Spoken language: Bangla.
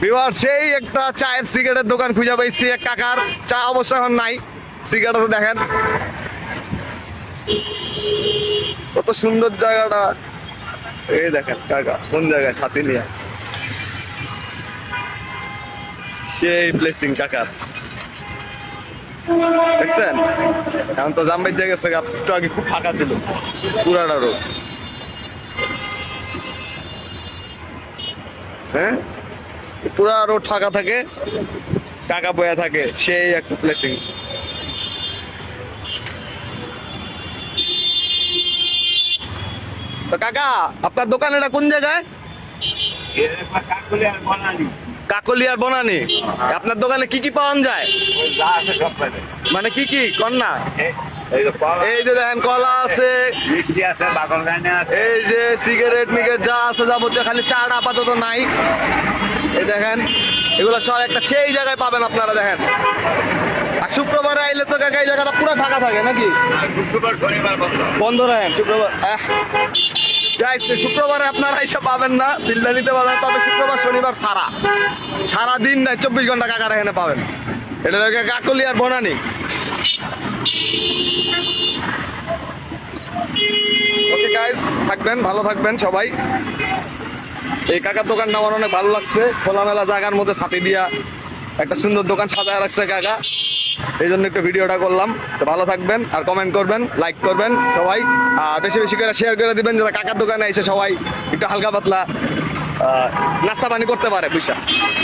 বিবার সেই একটা চায়ের সিগারেটের দোকান খুঁজে পাইছি এক কাকার। চা অবশ্য এখন নাই, সিগারেট তো দেখেন কত সুন্দর জায়গাটা। এই দেখেন কাকা কোন জায়গায় ছাতি নিয়ে, সেই প্লেসিং কাকার দেখছেন। এখন তো জাম বেজে গেছে, একটু আগে খুব ফাঁকা ছিল পুরাটা রোড। হ্যাঁ, পুরা রোড ফাঁকা থাকে, কাকা বয়া থাকে, সেই একটা প্লেসিং। তো কাকা আপনার দোকান এটা কোন জায়গায়? কাকলিয়ার বনানি। আপনার দোকানে কি কি পাওয়া যায়? মানে কি কি কন্যা? এই যে দেখেন কলা আছে, এই যে সিগারেট মিগারেট যা আছে যাবতীয়, খালি চাটা আপাতত নাই। এই দেখেন এগুলো সব একটা সেই জায়গায় পাবেন আপনারা। দেখেন আর শুক্রবারে আইলে তো কাকা এই জায়গাটা পুরো ফাঁকা থাকে নাকি? বন্ধ রাখেন শুক্রবার। শুক্রবারে আপনারা এইসব পাবেন না, বিলটা নিতে পারবেন, তবে শুক্রবার শনিবার সারা দিন নাই 24 ঘন্টা কাকার এখানে পাবেন। এটা হচ্ছে কাকলিয়ার বনানি। ওকে গাইস, থাকবেন ভালো থাকবেন সবাই। এই কাকার দোকানটা আমার অনেক ভালো লাগছে, খোলামেলা জায়গার মধ্যে ছাতি দিয়া একটা সুন্দর দোকান সাজায় রাখছে কাকা, এই জন্য একটু ভিডিওটা করলাম। তো ভালো থাকবেন আর কমেন্ট করবেন, লাইক করবেন সবাই, আর বেশি বেশি করে শেয়ার করে দিবেন যাতে কাকার দোকানে এসে সবাই একটু হালকা পাতলা নাস্তা পানি করতে পারে বুঝছা।